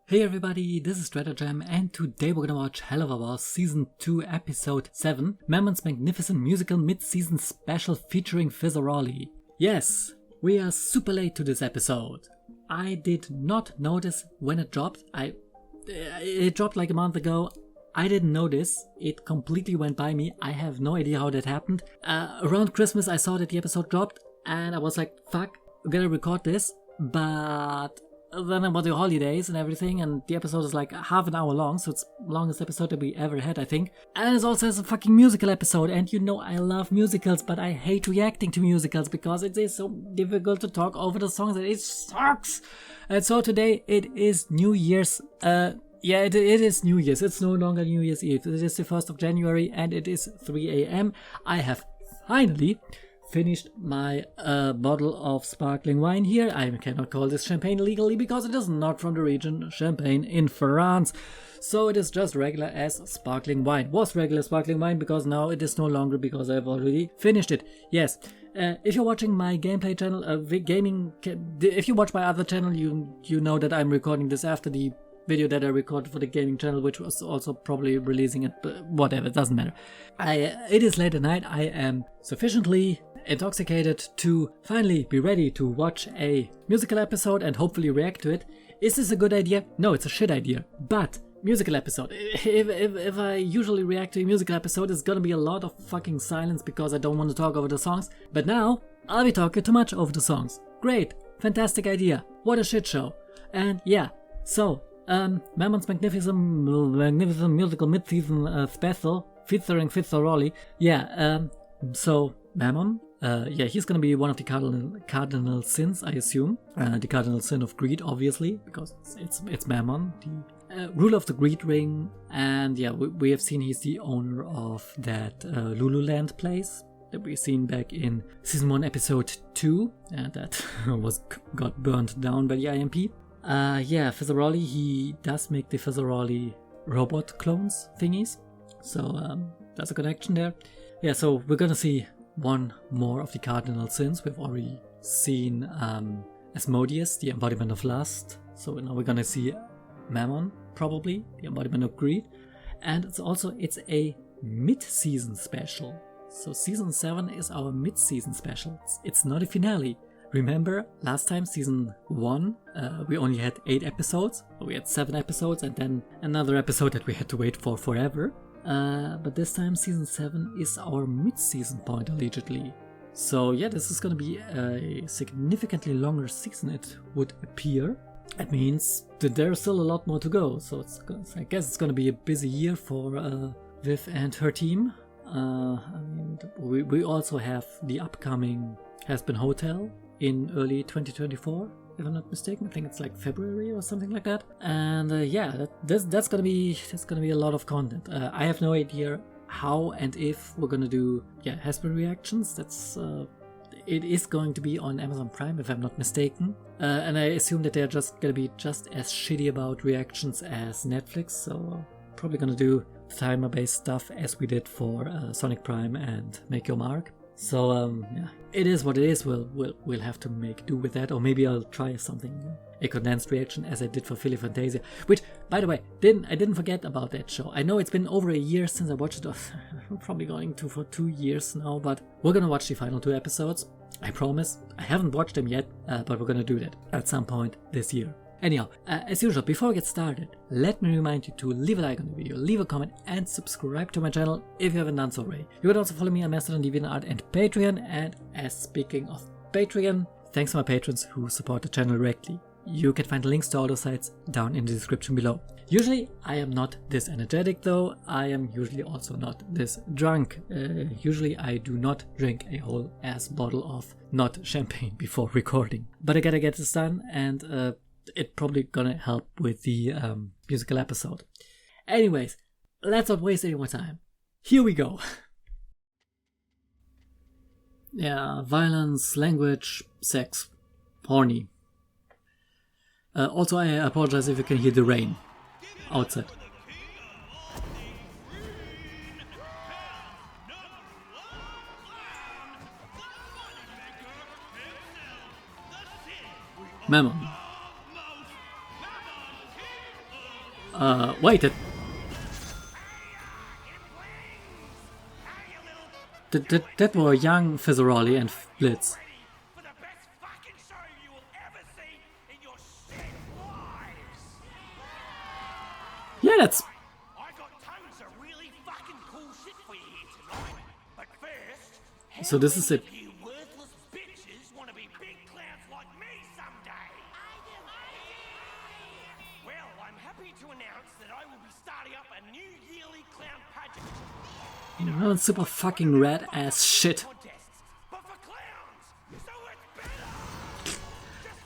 Hey everybody, this is Stratagem and today we're gonna watch Helluva Boss Season 2 Episode 7, Mammon's magnificent musical mid-season special featuring Fizzarolli. Yes, we are super late to this episode. I did not notice when it dropped. It dropped like a month ago. I didn't notice. It completely went by me. I have no idea how that happened. Around Christmas I saw that the episode dropped and I was like, fuck, I'm gonna record this, but then about the holidays and everything, and the episode is like half an hour long, so it's the longest episode that we ever had, I think. And it's also a fucking musical episode, and you know I love musicals, but I hate reacting to musicals because it is so difficult to talk over the songs and it sucks. And so today it is New Year's, it is New Year's. It's no longer New Year's Eve. It is the 1st of January and it is 3 a.m. I have finally finished my bottle of sparkling wine here. I cannot call this champagne legally because it is not from the region Champagne in France. So it is just regular as sparkling wine. Was regular sparkling wine because now it is no longer because I've already finished it. Yes. If you're watching my gameplay channel, if you watch my other channel, you know that I'm recording this after the video that I recorded for the gaming channel, which was also probably releasing it, but whatever, it doesn't matter. It is late at night. I am sufficiently intoxicated to finally be ready to watch a musical episode and hopefully react to it. Is this a good idea? No, it's a shit idea. But musical episode. If I usually react to a musical episode, it's gonna be a lot of fucking silence because I don't want to talk over the songs. But now I'll be talking too much over the songs. Great, fantastic idea. What a shit show. And yeah, so Mammon's magnificent musical mid-season special featuring Fizzarolli. So Mammon, he's gonna be one of the cardinal sins, I assume. The cardinal sin of greed, obviously, because it's Mammon, the ruler of the greed ring. And yeah, we have seen he's the owner of that Lululand place that we've seen back in Season 1, Episode 2, and that got burned down by the IMP. Fizzarolli, he does make the Fizzarolli robot clones thingies, so there's a connection there. Yeah, so we're gonna see one more of the cardinal sins. We've already seen Asmodeus, the embodiment of lust, so now we're gonna see Mammon, probably the embodiment of greed. And it's a mid-season special, so Season 7 is our mid-season special. It's not a finale. Remember, last time, Season 1, we only had 8 episodes. We had 7 episodes and then another episode that we had to wait for forever. But this time, Season 7 is our mid-season point, allegedly. So yeah, this is going to be a significantly longer season, it would appear. That means that there's still a lot more to go. So I guess it's going to be a busy year for Viv and her team. We also have the upcoming Has-Been Hotel in early 2024, if I'm not mistaken. I think it's like February or something like that. And that's gonna be a lot of content. I have no idea how and if we're gonna do Has-Been reactions. It is going to be on Amazon Prime, if I'm not mistaken. And I assume that they're just gonna be just as shitty about reactions as Netflix. So probably gonna do timer-based stuff as we did for Sonic Prime and Make Your Mark. So it is what it is. We'll have to make do with that, or maybe I'll try something, a condensed reaction as I did for Philly Fantasia, which, by the way, I didn't forget about that show. I know it's been over a year since I watched it. I'm probably going to for 2 years now, but we're gonna watch the final 2 episodes. I promise. I haven't watched them yet, but we're gonna do that at some point this year. Anyhow, as usual, before we get started, let me remind you to leave a like on the video, leave a comment, and subscribe to my channel if you haven't done so already. You can also follow me on Mastodon, DeviantArt, and Patreon. And as speaking of Patreon, thanks to my patrons who support the channel directly. You can find links to all those sites down in the description below. Usually, I am not this energetic, though. I am usually also not this drunk. Usually, I do not drink a whole ass bottle of not champagne before recording. But I gotta get this done, and it's probably gonna help with the musical episode. Anyways, let's not waste any more time. Here we go. Yeah, violence, language, sex, horny. Also, I apologize if you can hear the rain outside. Mammon. Wait, that were young Fizzarolli and Blitz. Yeah, that's... So this is it. Oh, it's super fucking rad ass shit.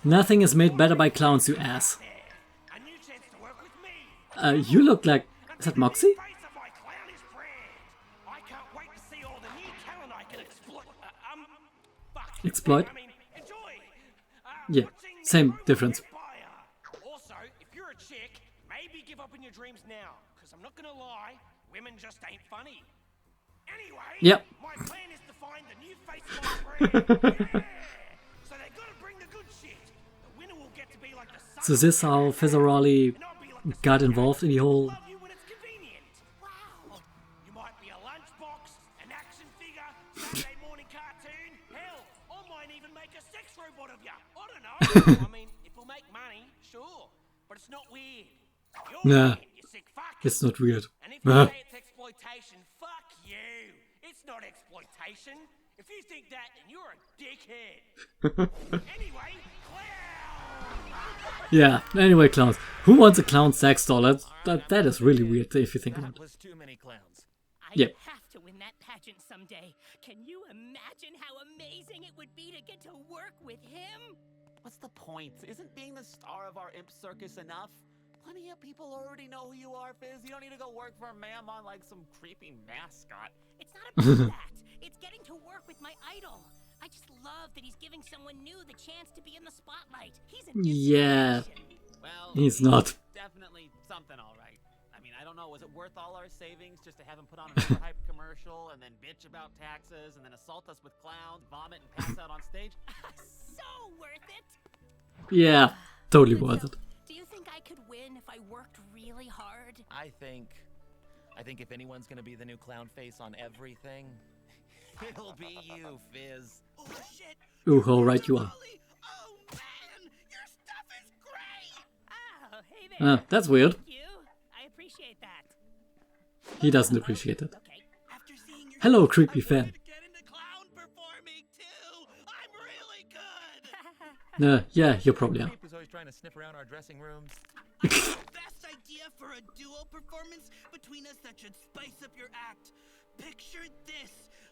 Nothing is made better by clowns, you ass. You look like... Is that Moxie? Exploit? Yeah, same difference. Also, if you're a chick, maybe give up on your dreams now, because I'm not gonna lie, women just ain't funny. Anyway, yep. My plan is to find the new face of my brand. Yeah. So they gotta bring the good shit. The winner will get to be like the So this is how Fizzarolli got involved in the whole... Wow. You might be a lunchbox, an action figure, Saturday morning cartoon. Hell, I might even make a sex robot of ya. I don't know. I mean, if we'll make money, sure. But it's not weird. You're Nah, weird, you sick fuck. it's not weird. And if you say it's exploitation, fuck you. It's not exploitation. If you think that, then you're a dickhead. Anyway, clown. Yeah, anyway, clowns. Who wants a clown sex doll? That is really weird if you think about it. Was too many clowns. Yeah. Have to win that pageant someday. Can you imagine how amazing it would be to get to work with him? What's the point? Isn't being the star of our imp circus enough? Plenty of people already know who you are, Fizz. You don't need to go work for Mammon like some creepy mascot. It's not about that. It's getting to work with my idol. I just love that he's giving someone new the chance to be in the spotlight. He's an Yeah, inspiration. Well, he's not. Definitely something, all right. I mean, I don't know. Was it worth all our savings just to have him put on an hype commercial and then bitch about taxes and then assault us with clowns, vomit, and pass out on stage? So worth it. Yeah, totally worth it. Do you think I could win if I worked really hard? I think if anyone's gonna be the new clown face on everything, it'll be you, Fizz. Oh shit. Ooh, how right you are. Oh man, your stuff is great. Oh, hey there. That's weird. Thank you. I appreciate that. He doesn't appreciate it. Okay. After seeing your Hello, creepy fan. to get into clown performing too. I'm really good. Yeah, you probably are. Creep is always trying to sniff around our dressing rooms. I have the best idea for a duo performance between us that should spice up your act. Picture this.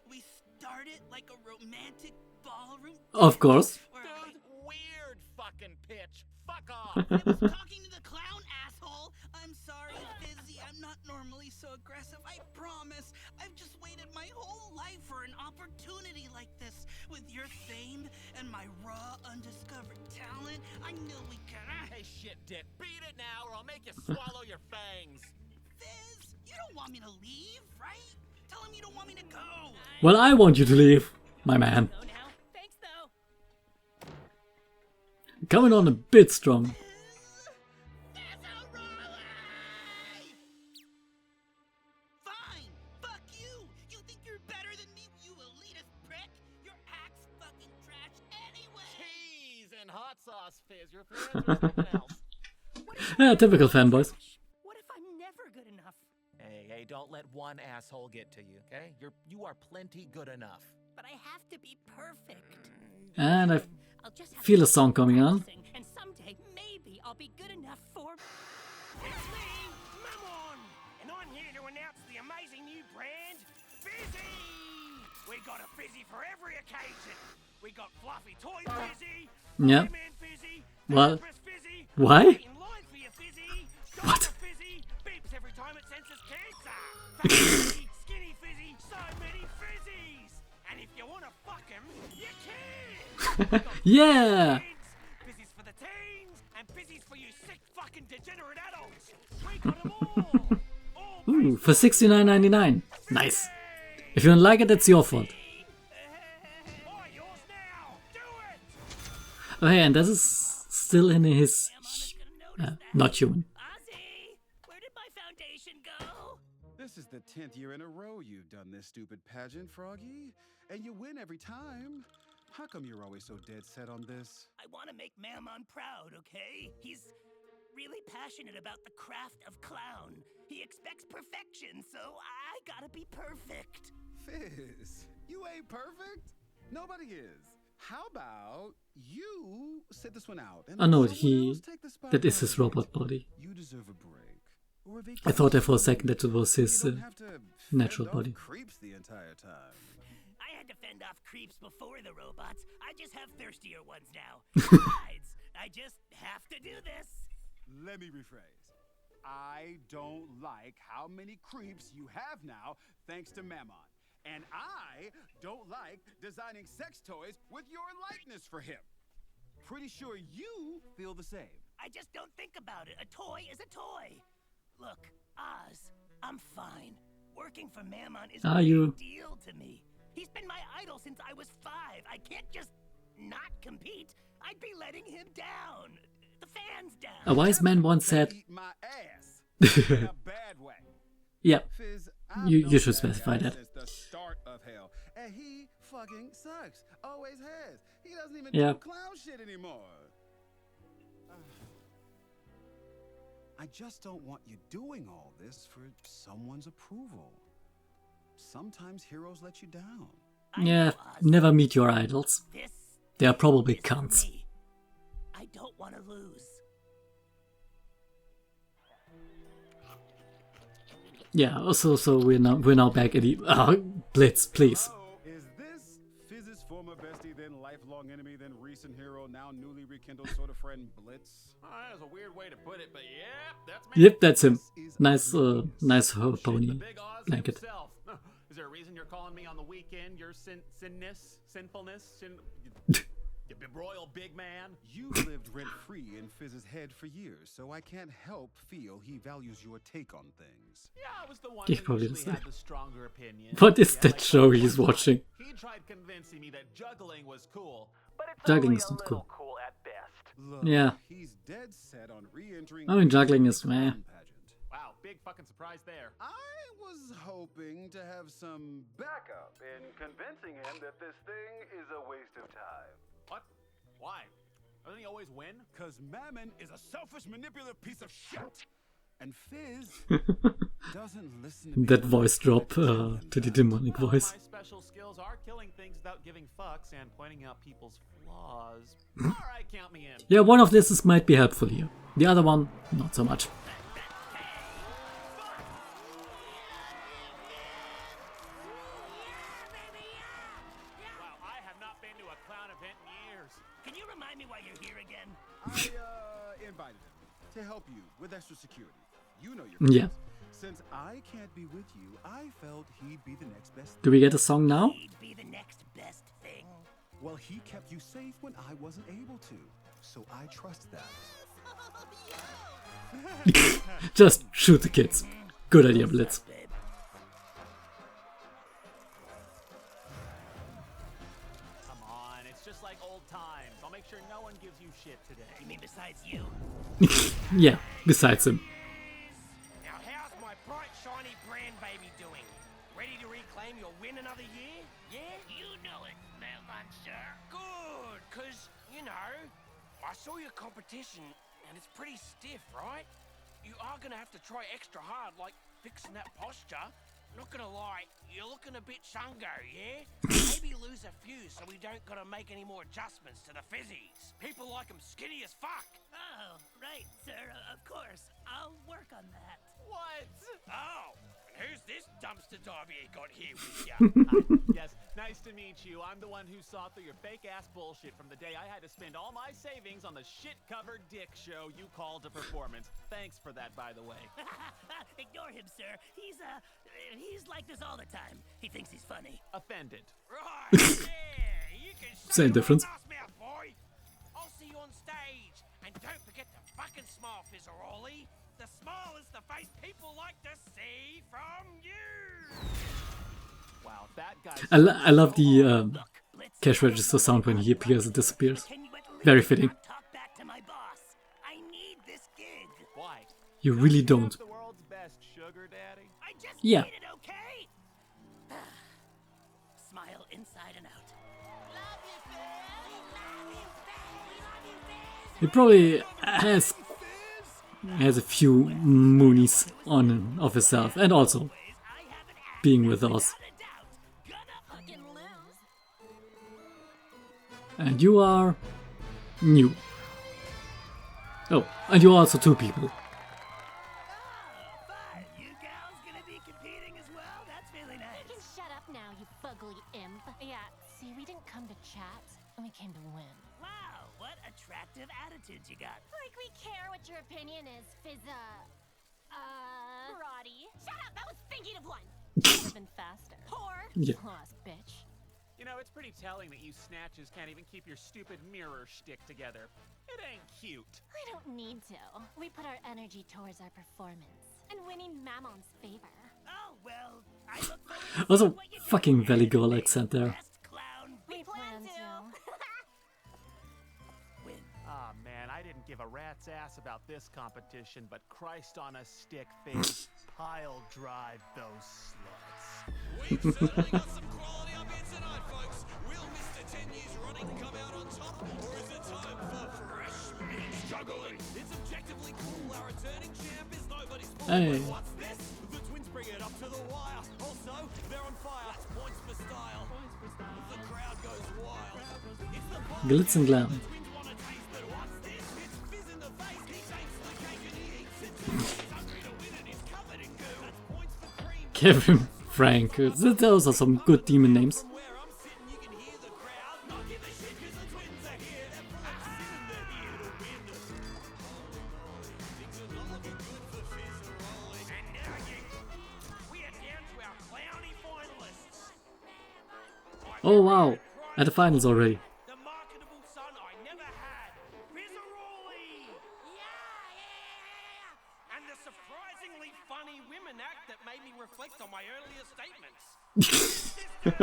We start it like a romantic ballroom. Of course. Dude, weird fucking pitch. Fuck off. I was talking to the clown, asshole. I'm sorry, Fizzy. I'm not normally so aggressive. I promise. I've just waited my whole life for an opportunity like this. With your fame and my raw, undiscovered talent, I knew we could. Hey, shit, dick. Beat it now or I'll make you swallow your fangs. Fizz, you don't want me to leave, right? Tell him you don't want me to go. Well, I want you to leave, my man. Go now. Thanks, though. Coming on a bit strong. Fizzarolli! Fine, fuck you. You think you're better than me, you elitist prick? Your act's fucking trash anyway. Cheese and hot sauce, Fizz. Your fans are something else. Yeah, typical fanboys. What if I'm never good enough? Hey, don't let one asshole get to you, okay? You are plenty good enough. But I have to be perfect. And I I'll just have feel to a song coming on. sing, and someday maybe I'll be good enough for. It's me, Mammon, and I'm here to announce the amazing new brand, Fizzy! We got a Fizzy for every occasion. We got Fluffy Toy Fizzy, Yeah. Man Fizzy, Well, Empress Fizzy, why? in line for your Fizzy, What? Shoulder Fizzy, beeps every time it senses cancer. Fat Fizzy, Skinny Fizzy, so many Fizzies! And if you want to fuck 'em, you can! Yeah. Fizzies for the teens, and Fizzies for you sick fucking degenerate adults. We got 'em all. All Ooh, for $69.99. Nice. If you don't like it, that's your fault. Buy yours now. Do it. Oh, hey, and this is still in his... Mama's gonna notice that. not human. Ozzy, where This is the 10th year in a row you've done this stupid pageant, Froggy. And you win every time. How come you're always so dead set on this? I want to make Mammon proud, okay? He's really passionate about the craft of clown. He expects perfection, so I gotta be perfect. Fizz, you ain't perfect. Nobody is. How about you sit this one out and Oh no, let someone else take the that is his spotlight? robot body. You deserve a break. Or a I thought there for a vacation. second that it was his You don't have to natural fend off body. creeps the entire time. I had to fend off creeps before the robots. I just have thirstier ones now. Besides, I just have to do this. Let me rephrase. I don't like how many creeps you have now thanks to Mammon. And I don't like designing sex toys with your likeness for him. Pretty sure you feel the same. I just don't think about it. A toy is a toy. Look, Oz, I'm fine. Working for Mammon is a big deal to me. He's been my idol since I was 5. I can't just not compete. I'd be letting him down. The fans down. A wise man once said, Eat my ass. In a bad way. yeah, Fizz, you should specify guy that. Since the start of hell. And he fucking sucks. Always has. He doesn't even Yeah. do clown shit anymore. I just don't want you doing all this for someone's approval. Sometimes heroes let you down. Yeah, never meet your idols. This They are probably is for cunts. me. I don't want to lose. Yeah, so we're now back at the Blitz, please. Oh, is this Fizz's former bestie, then lifelong enemy, then recent hero, now newly rekindled sort of friend Blitz? That's a weird way to put it, but yeah, that's me. Yep, that's him. Nice, nice The pony big Oz blanket. himself. Is there a reason you're calling me on the weekend? Your sinfulness? You royal big man? You've lived rent-free in Fizz's head for years, so I can't help feel he values your take on things. Yeah, I was the one He who probably usually doesn't. had the stronger opinion. What is Yeah, that like show one he's time, watching? He tried convincing me that juggling was cool. But it's Juggling only is a not cool. little cool at best. Look, Yeah. he's dead set on re-entering I mean, juggling is the meh. clown pageant. Wow, big fucking surprise there. I was hoping to have some backup in convincing him that this thing is a waste of time. What? Why? Doesn't he always win? Cause Mammon is a selfish, manipulative piece of shit. And Fizz doesn't listen to me. That voice drop to the demonic Well, voice. my special skills are killing things without giving fucks and pointing out people's flaws. Alright, count me in. Yeah, one of this might be helpful here. The other one, not so much. Wow, I have not been to a clown event in years. Can you remind me why you're here again? I invited him to help you with extra security. You know your Yeah. Since I can't be with you, I felt he'd be the next best thing. Do we get a song now? He'd be the next best thing. Well, he kept you safe when I wasn't able to. So I trust that. Just shoot the kids. Good idea, Blitz. Babe. Come on, it's just like old times. I'll make sure no one gives you shit today. You mean besides you? Yeah, besides him. Now, how's my bright, shiny brand baby doing? Ready to reclaim your win another year? Yeah? You know it, Mammon, sir. Good, because, you know, I saw your competition, and it's pretty stiff, right? You are going to have to try extra hard, like fixing that posture. Not gonna lie, you're looking a bit shungo, yeah? Maybe lose a few so we don't gotta make any more adjustments to the fizzies. People like them skinny as fuck. Oh, right, sir. Of course. I'll work on that. What? Oh, and who's this dumpster diver you got here with ya? Yes, nice to meet you. I'm the one who saw through your fake-ass bullshit from the day I had to spend all my savings on the shit-covered dick show you called a performance. Thanks for that, by the way. Ignore him, sir. He's like this all the time. He thinks he's funny. Offended. Right, yeah, you can Same shut difference. your ass mouth, boy. I'll see you on stage. And don't forget to fucking smile, Fizzarolli. The smile is the face people like to see from you. Wow, that guy. I love the Look, Blitz, cash register sound when he appears and disappears. can you at least Very fitting. not talk back to my boss? I need this gig. Why? You really don't. The world's best sugar daddy. I just Yeah. Ain't it okay? Smile inside and out. Love you, Fizz. Love you, Fizz. Love you, Fizz. He probably has a few moonies on him of himself, and also being with us. And you are new. Oh, and you're also two people. Fun. You gals gonna be competing as well? That's really nice. You can shut up now, you fugly imp. Yeah, see, we didn't come to chat, we came to win. Wow, what attractive attitudes you got. Like we care what your opinion is, Roddy. Shut up, I was thinking of one. Could have been faster. Whore. Yeah. Lost bitch. You know, it's pretty telling that you snatches can't even keep your stupid mirror shtick together. It ain't cute. We don't need to. We put our energy towards our performance and winning Mammon's favor. Oh, well, I look forward to Also, seeing what you do fucking with Valley it. Girl accent there. Best clown We plan to. win. Ah, man, I didn't give a rat's ass about this competition, but Christ on a stick face, pile drive those sluts. We've certainly got some quality up here tonight, folks. Will Mr. 10 years running come out on top, or is it time for fresh meat juggling? It's objectively cool. Our returning champ is nobody's fault. Hey. But what's this? The twins bring it up to the wire. Also, they're on fire. Points for style. The crowd goes wild. It's the bar Glitz and glam. the twins want to taste, but what's this? It's Fizz in the face. He takes the cake and he eats it too. He's hungry to win and he's covered in goo. That's points for cream. Kevin, Frank. Those are some good demon names. From where I'm sitting, you can hear the crowd not give a shit 'cause the twins are here. They're practicing and they're here to win. Things are not looking good for Fizzarolli. And now we are down to our clowny finalists. Oh wow, at the finals already. The marketable son I never had, Fizzarolli! Yeah! And the surprisingly funny women act that made me reflect on my earlier statements. Now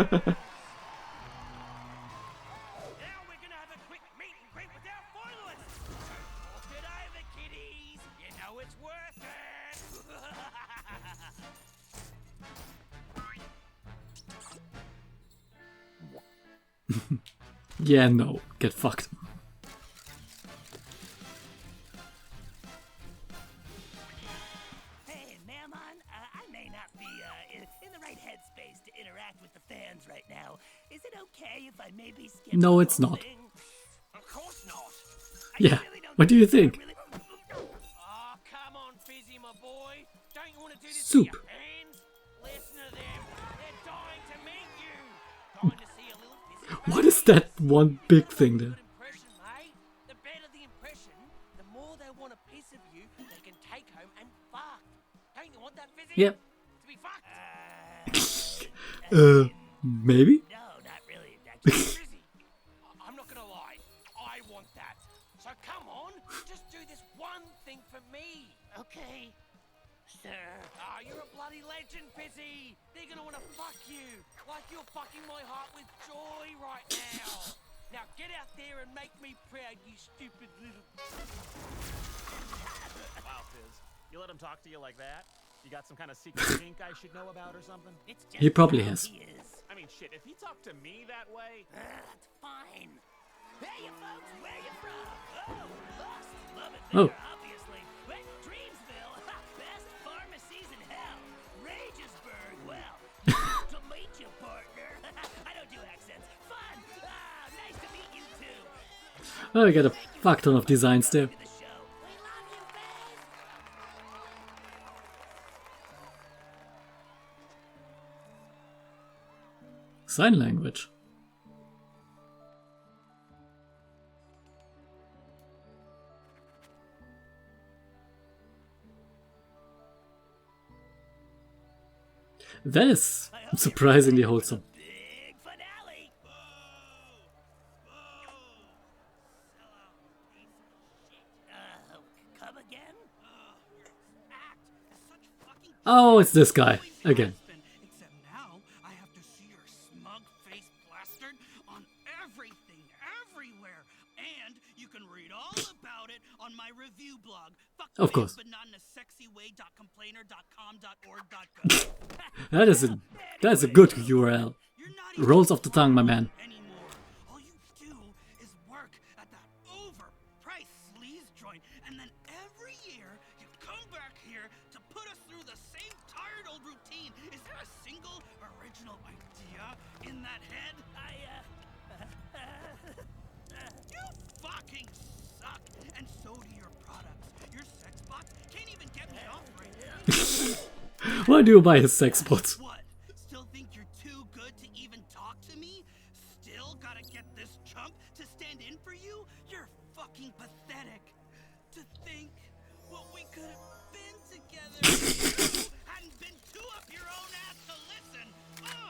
we're gonna have a quick meet and greet with our finalists. So talk it over, kiddies. You know it's worth it. Yeah, no, get fucked. Hey, Mammon, I may not be in the right headspace to interact with the fans right now. Is it okay if I maybe skip No, the it's whole not. thing? Of course not. Yeah, what do you think? Oh, come on, Fizzy, my boy. Don't you want to do this Soup. to your fans? Listen to them. They're dying to meet you. Dying to see a little Fizzy. What is that one big thing there? Good impression, mate. The better the impression, the more they want a piece of you they can take home and fuck. Don't you want that, Fizzy? Yep. To be fucked? Maybe? No, not really. Actually, Fizzy, I'm not gonna lie. I want that. So come on, just do this one thing for me. okay, sir. Oh, you're a bloody legend, Fizzy. They're gonna wanna fuck you, like you're fucking my heart with joy right now. Now get out there and make me proud, you stupid little... Wow, Fizz. You let him talk to you like that? You got some kind of secret kink I should know about or something? It's just He probably how has. He is. I mean, shit, if he talked to me that way... That's fine. Hey, you folks, where you from? Oh, lost. Love it Oh. there, obviously. Wait, Dreamsville, best pharmacies in hell. Ragesburg, well, to meet you, partner. I don't do accents. Fun. Nice to meet you too. Oh, I got a fuck ton of designs there. To the show. We love you, Fizz. Sign language. That is surprisingly wholesome. Big finale. Come again? Act as such fucking Oh, it's this guy again. Except now, I have to see your smug face plastered on everything, everywhere. And you can read all about about it on my review blog. Fuck Of course. but not in a sexy way.complainer.com.org.go. That is a good URL. You're not even Rolls off the tongue, my man. anymore. All you do is work at that overpriced sleaze joint, and then every year you come back here to put us through the same tired old routine. Is there a single original idea in that head? You fucking suck, and so do your products. Your sex bots can't even get me off right. Why do you buy his sex bots? What? Still think you're too good to even talk to me? Still gotta get this chump to stand in for you? You're fucking pathetic. To think what we could have been together if you hadn't been too up your own ass to listen.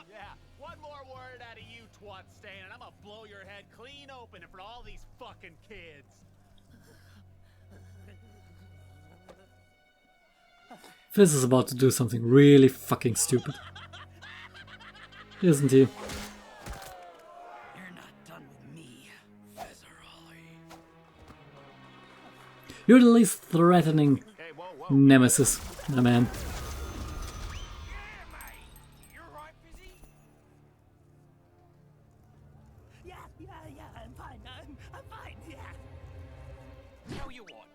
Yeah, one more word out of you, twat stain, and I'm gonna blow your head clean open in front of all these fucking kids. Fizz is about to do something really fucking stupid. Isn't he? You're not done with me, Fizzarolli. You're the least threatening Hey, whoa. nemesis, my man. Yeah, mate. You alright, Fizzy? Yeah, I'm fine. I'm fine, yeah. Tell you what,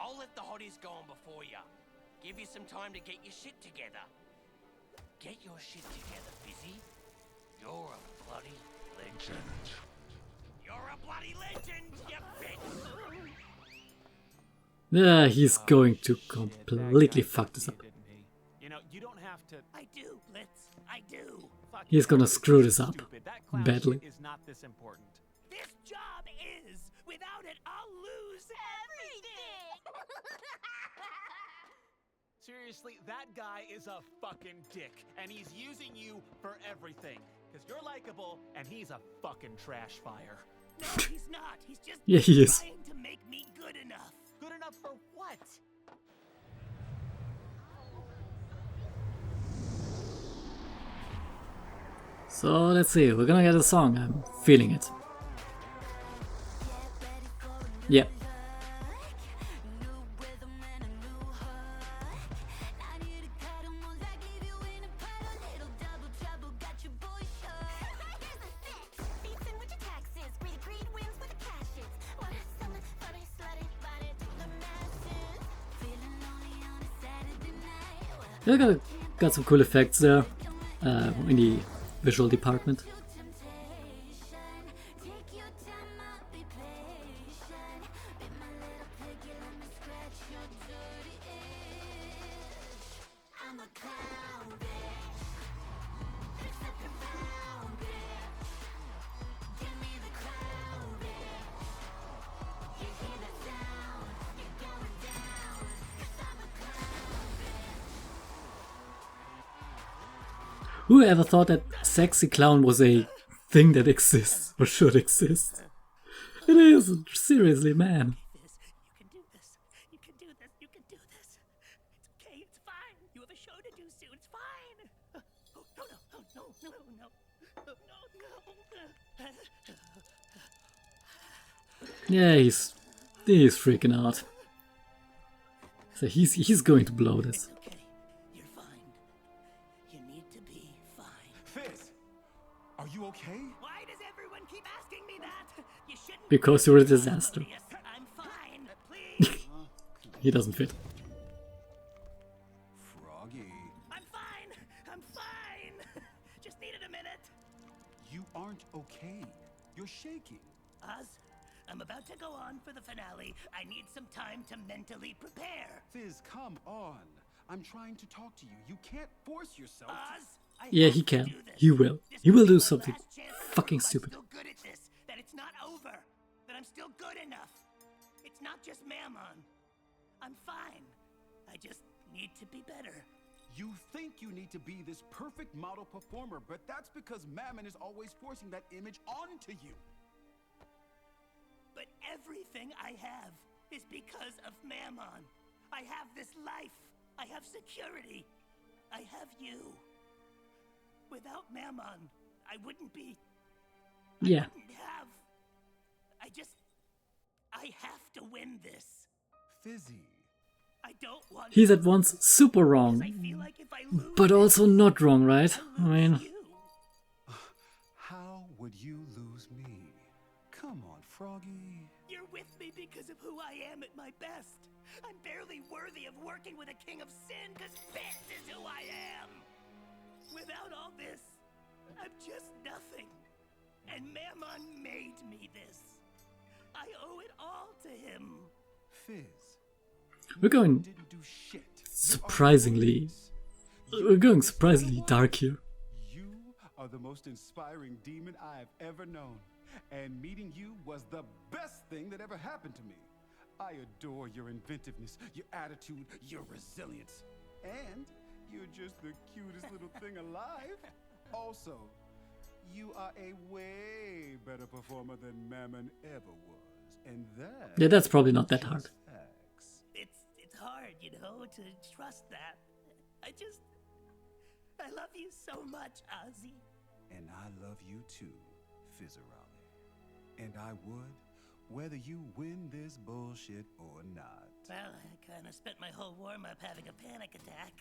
I'll let the hotties go on before ya. Give you some time to get your shit together. Get your shit together, Fizzy. You're a bloody legend. You're a bloody legend, you bitch! Yeah, he's going to completely fuck this up. You know, you don't have to. I do, Blitz. I do. Fuck He's you. gonna screw this up Stupid. That clown badly. shit is not this important. This job is. Without it, I'll lose everything. Seriously, that guy is a fucking dick, and he's using you for everything. Because you're likable, and he's a fucking trash fire. No, he's not. He's just Yeah, he is. trying to make me good enough. Good enough for what? So let's see, we're gonna get a song, I'm feeling it. Yeah. They got some cool effects there in the visual department. Who ever thought that sexy clown was a thing that exists or should exist? It is, seriously, man. You can do this. You can do this. You can do this. It's okay. It's fine. You have a show to do soon. It's fine. Oh, no. Yeah, he's freaking out. So he's going to blow this. It's okay. You're fine. You need to be fine. Fizz, are you okay? Why does everyone keep asking me that? You shouldn't. Because you're a disaster. Yes, I'm fine. Please. He doesn't fit. Froggy, I'm fine. I'm fine. Just needed a minute. you aren't okay. You're shaking. Oz, I'm about to go on for the finale. I need some time to mentally prepare. Fizz, come on. I'm trying to talk to you. You can't force yourself. Oz, I Yeah, have he to can. do this. He will. This He will could be do my something last chance to fucking prove I'm stupid. still good at this. That it's not over. That I'm still good enough. It's not just Mammon. I'm fine. I just need to be better. You think you need to be this perfect model performer, but that's because Mammon is always forcing that image onto you. But everything I have is because of Mammon. I have this life. I have security. I have you. Without Mammon, I wouldn't be. Yeah. I wouldn't have. I I have to win this. Fizzy. I don't want He's to at once super wrong, I feel like if I lose but also not wrong, right? I lose mean, you. How would you lose me? Come on, Froggy. You're with me because of who I am at my best. I'm barely worthy of working with a king of sin because this is who I am. Without all this, I'm just nothing. And Mammon made me this. I owe it all to him. Fizz. we're going Didn't do shit. surprisingly dark here. You are the most inspiring demon I've ever known. And meeting you was the best thing that ever happened to me. I adore your inventiveness, your attitude, your resilience. And you're just the cutest little thing alive. Also, you are a way better performer than Mammon ever was. And that... Yeah, that's probably not that hard. facts. It's hard, you know, to trust that. I love you so much, Ozzy. And I love you too, Fizzarolli. And I would, whether you win this bullshit or not. Well, I kind of spent my whole warm-up having a panic attack.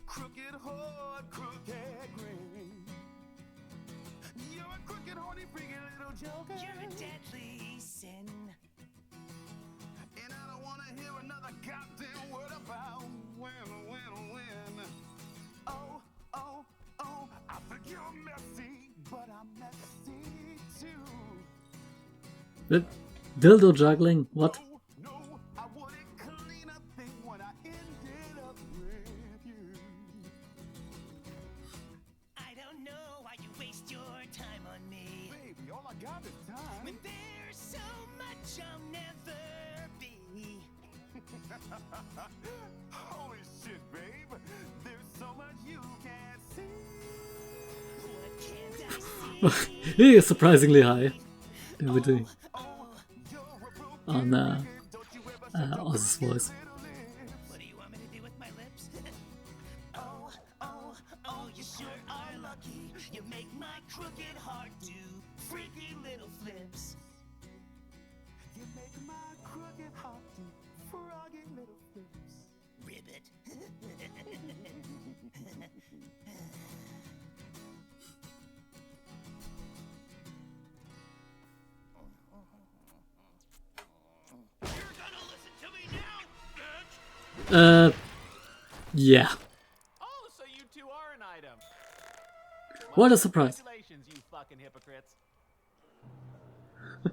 Crooked heart, crooked grin. You're a crooked, horny, freaky little joker. You're a deadly sin. And I don't want to hear another goddamn word about when. Oh, I think you're messy, but I'm messy too. The dildo juggling? What? No, I wouldn't clean a thing when I ended up with you. I don't know why you waste your time on me. Baby, all I got is time. When there's so much I'll never be. Holy shit, babe. There's so much you can't see. What can't I see? He is surprisingly high. Everything on Oz's voice. What do you want me to do with my lips? oh, you sure are lucky. You make my crooked heart do freaky little flips. You make my crooked heart do froggy little flips. Ribbit. You're gonna listen to me now, bitch! Yeah. Oh, so you two are an item. What a surprise. Congratulations, you fucking hypocrites.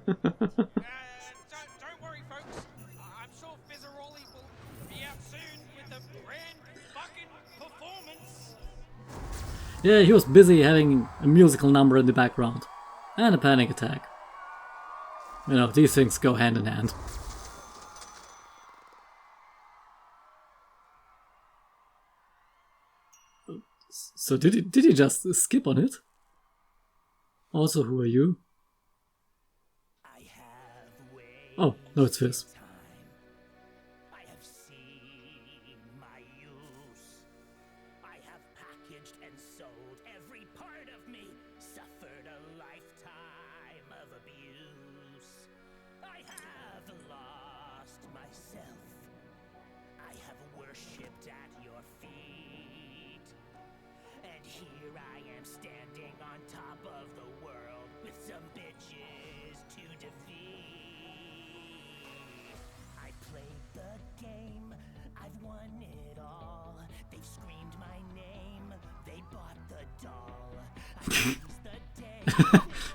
Don't worry, folks. I'm sure Fizzarolli will be out soon with a grand fucking performance. Yeah, he was busy having a musical number in the background. And a panic attack. You know, these things go hand in hand. So did he just skip on it? Also, who are you? I have way Oh, no, it's Fizz. time. I have seen my use. I have packaged and sold every part of me, suffered a lifetime of abuse. I have lost myself. I have worshipped at your feet. And here I am standing on top of the world with some bitches to defeat. I played the game, I've won it all. They've screamed my name, they bought the doll. I seized the day.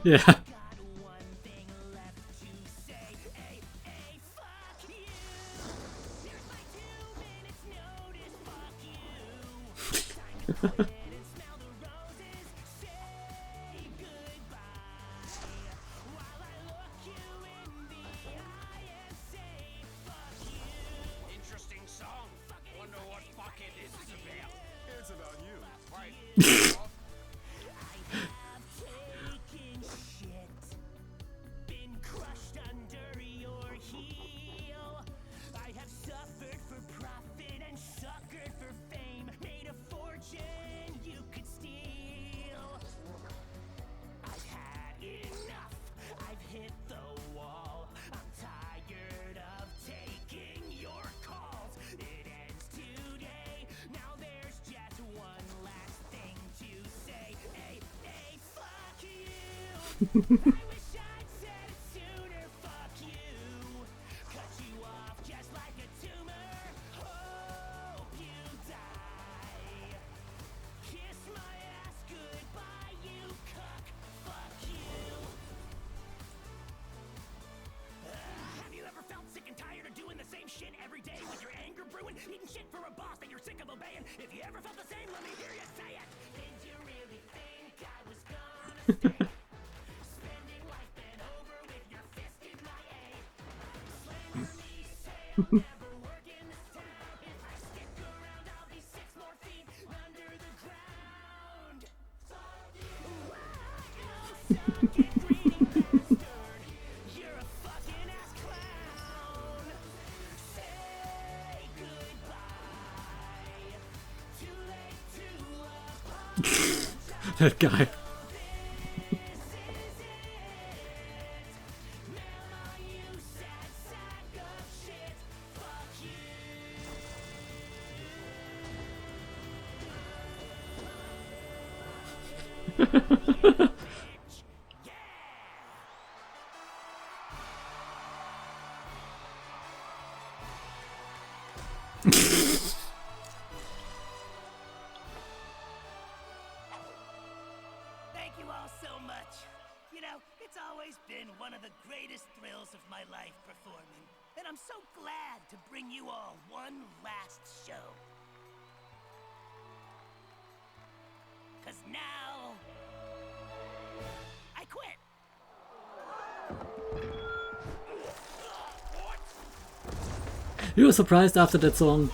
Yeah. Got one thing left to say. Hey, fuck you. Here's my 2 minutes notice. Fuck you. Time to quit and smell the roses. Say goodbye. While I look you in the eye and say fuck you. Interesting song. Wonder what fucking this is about. It's about you. Right. I have taken shit, been crushed under your heel. I have suffered for profit and suckered for fame, made a fortune you could steal. I've had enough, I've hit the wall. Shit every day with your anger brewing, eating shit for a boss that you're sick of obeying. If you ever felt the same, let me hear you say it. Did you really think I was gonna stay? Spending life bent over with your fist in my aid. Slavers say I'll never work in this town. If I stick around, I'll be 6 more feet under the ground. Fuck you. Suck it, greedy bastard. You're a fucking ass clown. That guy. Thank you all so much. You know, it's always been one of the greatest thrills of my life performing. And I'm so glad to bring you all one last show. 'Cause now... I quit. You were surprised after that song.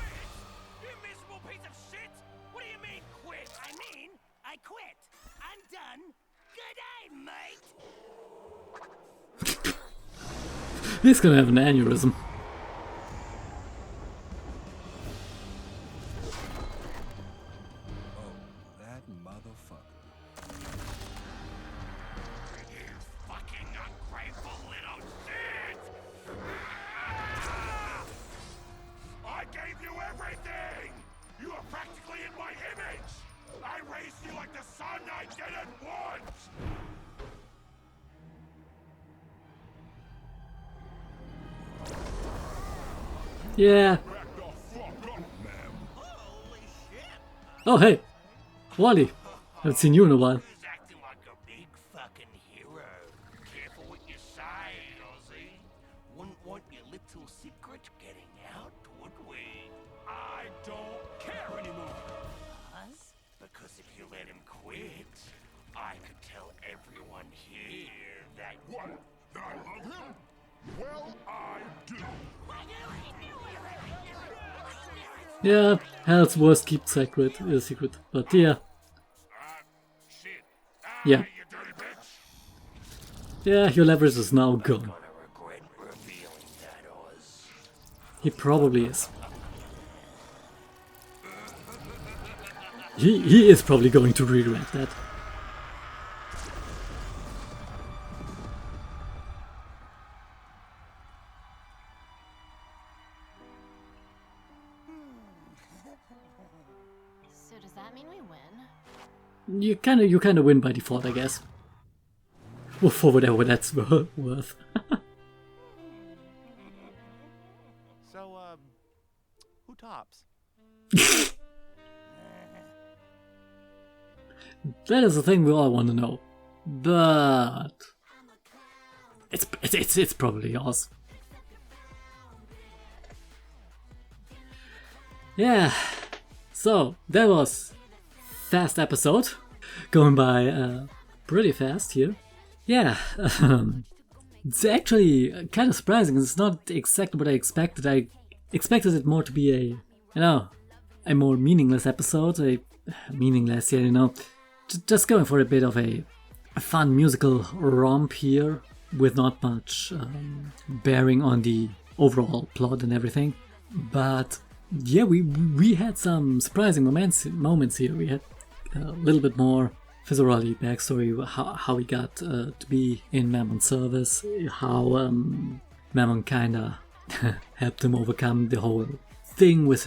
You miserable piece of shit! What do you mean, quit? I mean, I quit. I'm done. Good day, mate. He's gonna have an aneurysm. Oh, that motherfucker. You fucking ungrateful little shit! I gave you everything! You are practically in my image! I raised you like the son I didn't want! Yeah. Oh hey, Wally. Haven't seen you in a while. He's acting like a big fucking hero. Careful what you say, Ozzy. Wouldn't want your little secret getting out, would we? I don't care anymore. Us? Because if you let him quit, I could tell everyone here that... What? That I love him? Well, I do. Yeah, hell's worst kept secret is a secret. But yeah. Shit. Yeah. You dirty bitch. Yeah, your leverage is now gone. Gonna regret revealing that, Oz. He probably is. He is probably going to regret that. So does that mean we win? You kind of win by default, I guess. Well, for whatever that's worth. So, who tops? That is the thing we all want to know. But it's probably yours. Yeah. So that was fast episode, going by pretty fast here. Yeah. It's actually kind of surprising. It's not exactly what I expected. I expected it more to be a more meaningless episode. Meaningless, yeah, you know. Just going for a bit of a fun musical romp here with not much bearing on the overall plot and everything. But yeah, we had some surprising moments here. We had a little bit more Fizzarolli backstory, how he got to be in Mammon's service, how Mammon kinda helped him overcome the whole thing with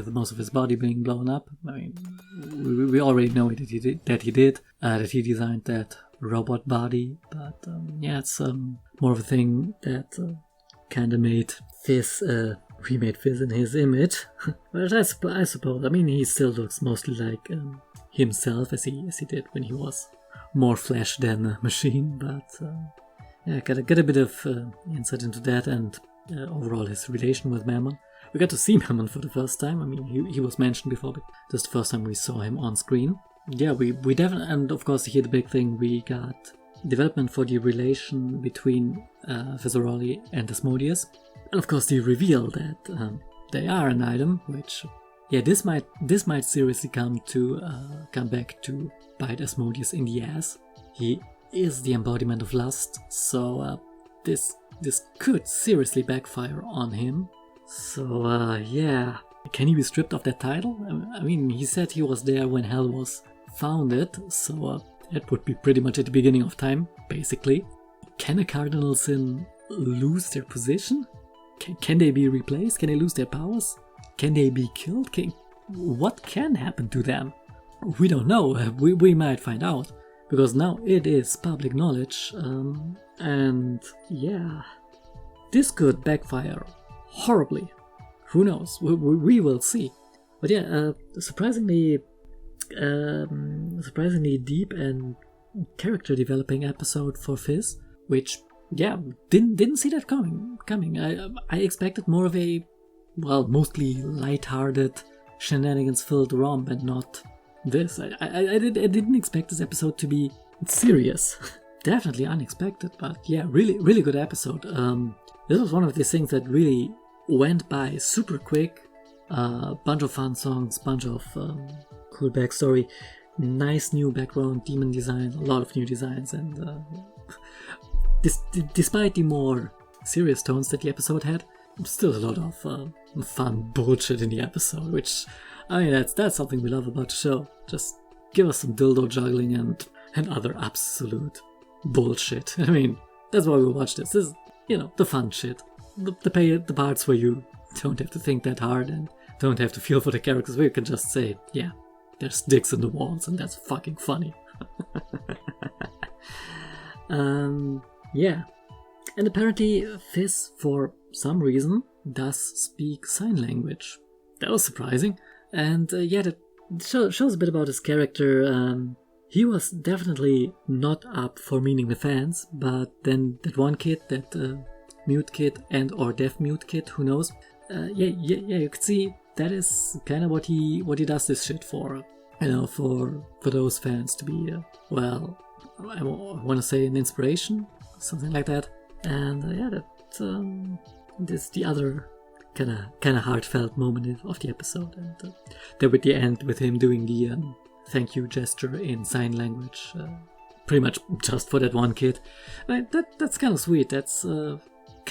most of his body being blown up. I mean, we already know that he did, that he designed that robot body, but yeah, it's more of a thing that kind of made Fizz, remade Fizz in his image. But I suppose, I mean, he still looks mostly like himself as he did when he was more flesh than a machine, but yeah, got a bit of insight into that and overall his relation with Mammon. We got to see Mammon for the first time. I mean, he was mentioned before, but this is the first time we saw him on screen. Yeah, we definitely, and of course here the big thing, we got development for the relation between Fizzarolli and Asmodeus, and of course the reveal that they are an item, which, yeah, this might seriously come back to bite Asmodeus in the ass. He is the embodiment of lust, so this could seriously backfire on him. So yeah, can he be stripped of that title? I mean, he said he was there when Hell was founded, so it would be pretty much at the beginning of time, basically. Can a Cardinal Sin lose their position? Can they be replaced? Can they lose their powers? Can they be killed? What can happen to them? We don't know. We might find out, because now it is public knowledge, and yeah, this could backfire horribly. Who knows? We will see. But yeah, surprisingly deep and character developing episode for Fizz, which, yeah, didn't see that coming. I expected more of a, well, mostly lighthearted, shenanigans-filled romp, and not this. I didn't expect this episode to be serious. Definitely unexpected, but yeah, really good episode. This was one of these things that really went by super quick. Bunch of fun songs, bunch of cool backstory, nice new background, demon design, a lot of new designs, and despite the more serious tones that the episode had, still a lot of fun bullshit in the episode, which, I mean, that's something we love about the show. Just give us some dildo juggling and other absolute bullshit. I mean, that's why we watch this. This is, you know, the fun shit. The parts where you don't have to think that hard and don't have to feel for the characters, where you can just say, yeah, there's dicks in the walls, and that's fucking funny. Yeah. And apparently Fizz, for some reason, does speak sign language. That was surprising. And yeah, that shows a bit about his character. He was definitely not up for meeting the fans, but then that one kid, that mute kid and or deaf mute kid, who knows? Yeah, you could see that is kind of what he does this shit for. You know, for those fans to be, well, I want to say an inspiration, something like that. And yeah, that's the other kind of heartfelt moment of the episode. And there with the end with him doing the thank you gesture in sign language, pretty much just for that one kid. That's kind of sweet. That's kind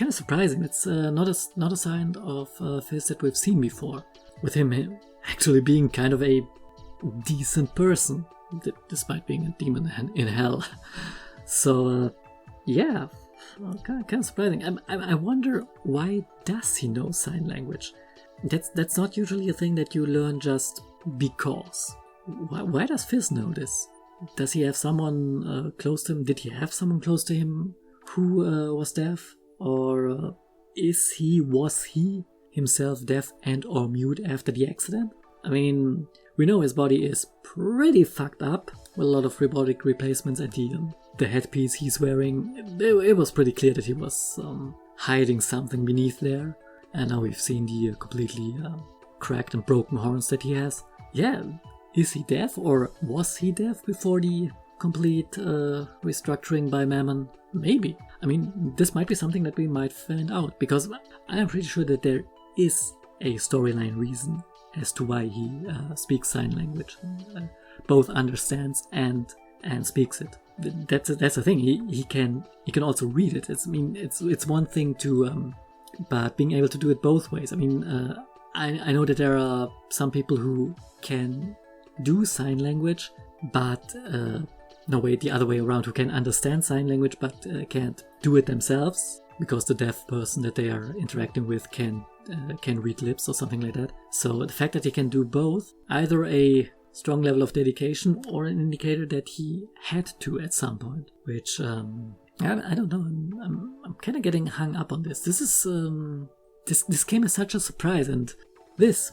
of surprising. It's not a sign of Fizz that we've seen before, with him actually being kind of a decent person, despite being a demon in hell. So yeah, kind of surprising. I wonder, why does he know sign language? That's not usually a thing that you learn just because. Why does Fizz know this? Does he have someone close to him? Did he have someone close to him who was deaf? Or was he himself deaf and or mute after the accident? I mean, we know his body is pretty fucked up, with a lot of robotic replacements, and the headpiece he's wearing, it was pretty clear that he was hiding something beneath there. And now we've seen the completely cracked and broken horns that he has. Yeah, is he deaf, or was he deaf before the complete restructuring by Mammon? Maybe. I mean, this might be something that we might find out, because I'm pretty sure that there is a storyline reason as to why he speaks sign language, both understands and speaks it. That's the thing. He can also read it. It's one thing to, but being able to do it both ways. I mean, I know that there are some people who can do sign language, but no, wait, the other way around, who can understand sign language but can't do it themselves, because the deaf person that they are interacting with can read lips or something like that. So the fact that he can do both, either a strong level of dedication or an indicator that he had to at some point. Which, I don't know. I'm kind of getting hung up on this. This is, this came as such a surprise, and this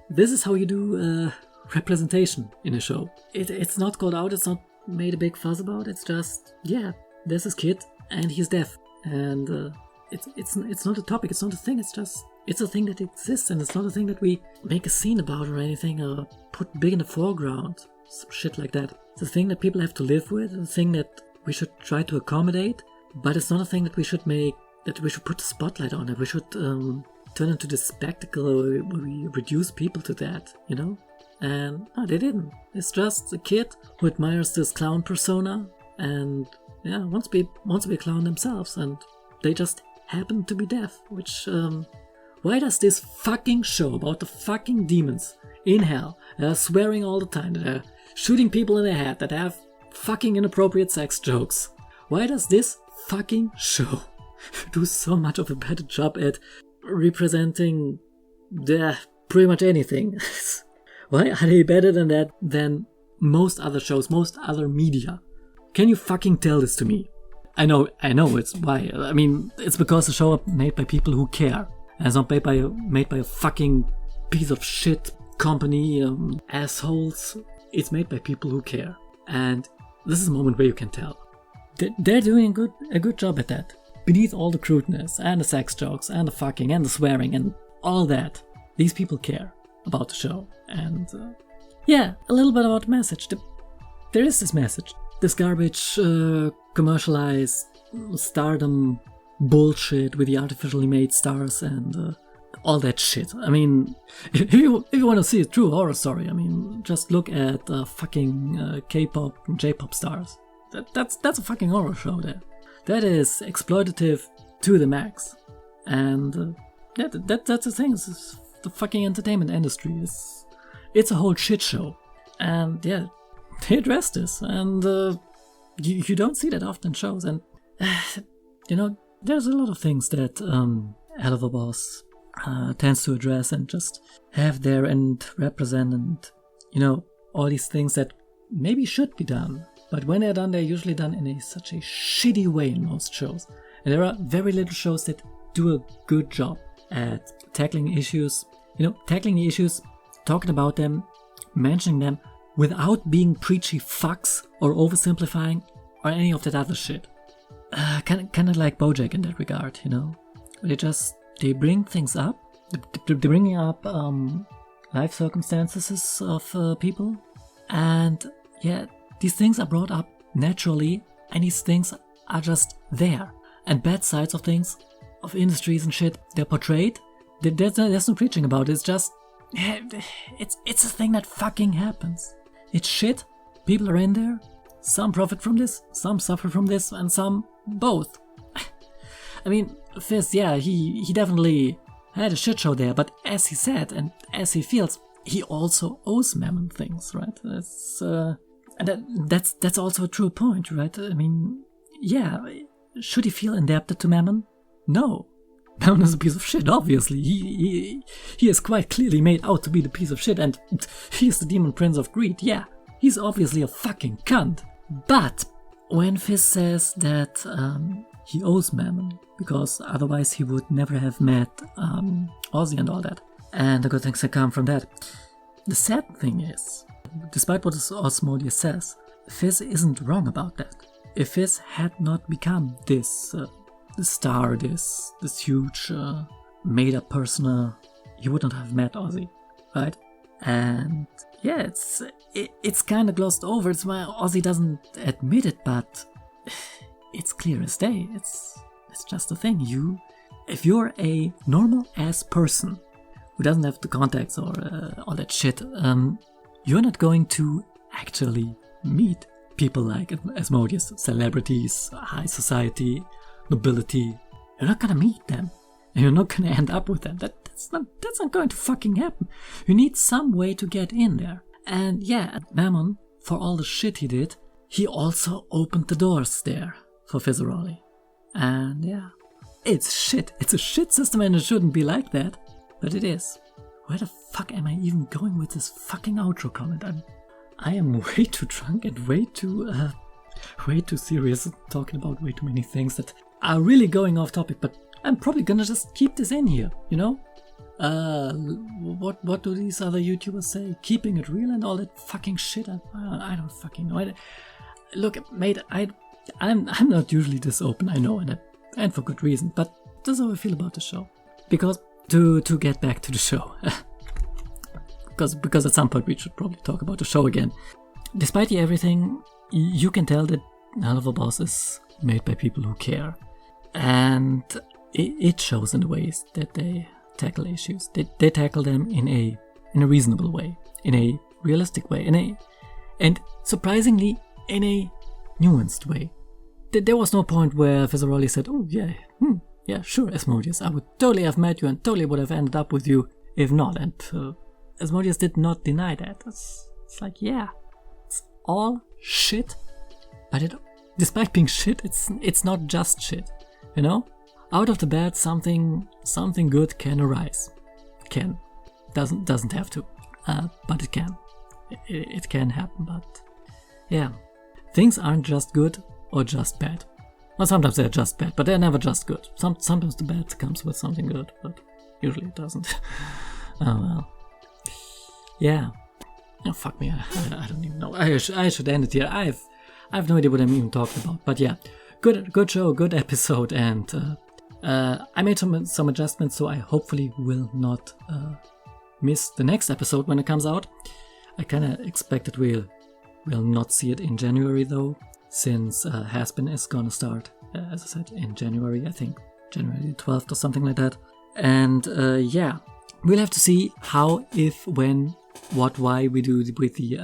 is how you do representation in a show. It's not called out, it's not made a big fuss about, it's just, yeah, there's this kid and he's deaf. And it's not a topic, it's not a thing, it's a thing that exists, and it's not a thing that we make a scene about or anything, or put big in the foreground, some shit like that. It's a thing that people have to live with, a thing that we should try to accommodate, but it's not a thing that we should put the spotlight on, that we should turn into this spectacle where we reduce people to that, you know? And no, they didn't. It's just a kid who admires this clown persona and yeah, wants to be a clown themselves, and they just happen to be deaf, which why does this fucking show about the fucking demons in hell that are swearing all the time, that are shooting people in the head, that have fucking inappropriate sex jokes, why does this fucking show do so much of a better job at representing pretty much anything? Why are they better than that than most other shows, most other media? Can you fucking tell this to me? I know it's why. I mean, it's because the show is made by people who care. And it's not made by a fucking piece of shit company, assholes. It's made by people who care. And this is a moment where you can tell. They're doing a good job at that. Beneath all the crudeness and the sex jokes and the fucking and the swearing and all that, these people care about the show. And yeah, a little bit about the message. There is this message. This garbage, commercialized stardom bullshit with the artificially made stars and all that shit. I mean, if you want to see a true horror story, I mean, just look at fucking K-pop and J-pop stars. That's a fucking horror show there. That is exploitative to the max. And that's the thing. It's the fucking entertainment industry. It's a whole shit show. And yeah, they address this. And you don't see that often in shows. And, you know, there's a lot of things that Helluva Boss tends to address and just have there and represent, and, you know, all these things that maybe should be done. But when they're done, they're usually done in such a shitty way in most shows. And there are very little shows that do a good job at tackling issues, talking about them, mentioning them, without being preachy fucks or oversimplifying or any of that other shit. Kind of like BoJack in that regard, you know? They bring things up, they're bringing up life circumstances of people, and yeah, these things are brought up naturally, and these things are just there. And bad sides of things, of industries and shit, they're portrayed. There's no preaching about it. It's just, it's a thing that fucking happens. It's shit. People are in there. Some profit from this, some suffer from this, and some both. I mean, Fizz, yeah, he definitely had a shit show there, but as he said, and as he feels, he also owes Mammon things, right? That's also a true point, right? I mean, yeah, should he feel indebted to Mammon? No. Mammon is a piece of shit, obviously. He is quite clearly made out to be the piece of shit, and he is the demon prince of greed, yeah. He's obviously a fucking cunt. But when Fizz says that he owes Mammon, because otherwise he would never have met Ozzy and all that, and the good things that come from that, the sad thing is, despite what Osmodeus says, Fizz isn't wrong about that. If Fizz had not become this star, this huge made-up persona, he wouldn't have met Ozzy, right? And yeah, it's kind of glossed over. It's why Ozzy doesn't admit it, but it's clear as day. It's just a thing. If you're a normal-ass person who doesn't have the contacts or all that shit, you're not going to actually meet people like Asmodeus, celebrities, high society, nobility. You're not gonna meet them, and you're not gonna end up with them. That's not going to fucking happen. You need some way to get in there. And yeah, Mammon, for all the shit he did, he also opened the doors there for Fizzarolli. And yeah, it's shit. It's a shit system, and it shouldn't be like that, but it is. Where the fuck am I even going with this fucking outro comment? I am way too drunk and way too serious, talking about way too many things that are really going off topic, but I'm probably gonna just keep this in here, you know? What do these other YouTubers say? Keeping it real and all that fucking shit. I don't fucking know. Look, mate, I'm not usually this open, I know, and for good reason, but that's how I feel about the show. Because to get back to the show, because at some point we should probably talk about the show again. Despite everything, you can tell that Helluva Boss is made by people who care, and it shows in the ways that they tackle issues. They tackle them in a reasonable way, in a realistic way, and surprisingly in a nuanced way. There was no point where Fizzarolli said, "Oh yeah, yeah, sure, Asmodeus, I would totally have met you and totally would have ended up with you if not." And Asmodeus did not deny that. It's like, yeah, it's all shit, but despite being shit, it's not just shit, you know? Out of the bad, something good can arise. Can. Doesn't have to, but it can. It can happen, but yeah. Things aren't just good or just bad. Well, sometimes they're just bad, but they're never just good. Sometimes the bad comes with something good, but usually it doesn't. Oh well. Yeah. Oh, fuck me, I don't even know. I should end it here. I have no idea what I'm even talking about, but yeah. Good show, good episode, and I made some adjustments, so I hopefully will not miss the next episode when it comes out. I kind of expect that we'll not see it in January though, since Haspin is gonna start, as I said, in January, I think January 12th or something like that. And yeah, we'll have to see how, if, when, what, why we do with the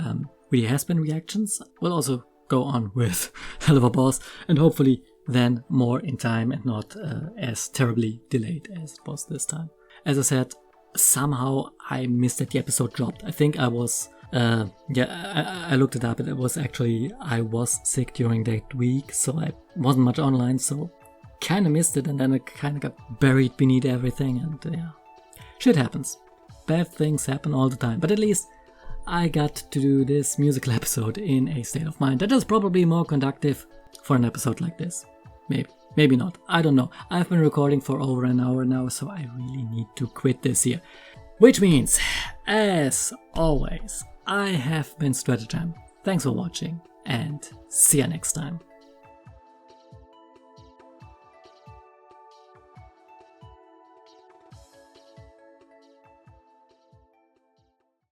Haspin reactions. We'll also go on with Helluva Boss, and hopefully then more in time and not as terribly delayed as it was this time. As I said, somehow I missed that the episode dropped. I think I was, I looked it up, and it was actually, I was sick during that week, so I wasn't much online, so kind of missed it, and then it kind of got buried beneath everything, and yeah, shit happens. Bad things happen all the time, but at least I got to do this musical episode in a state of mind that is probably more conductive for an episode like this. Maybe not. I don't know. I've been recording for over an hour now, so I really need to quit this here. Which means, as always, I have been Stratagem. Thanks for watching, and see ya next time.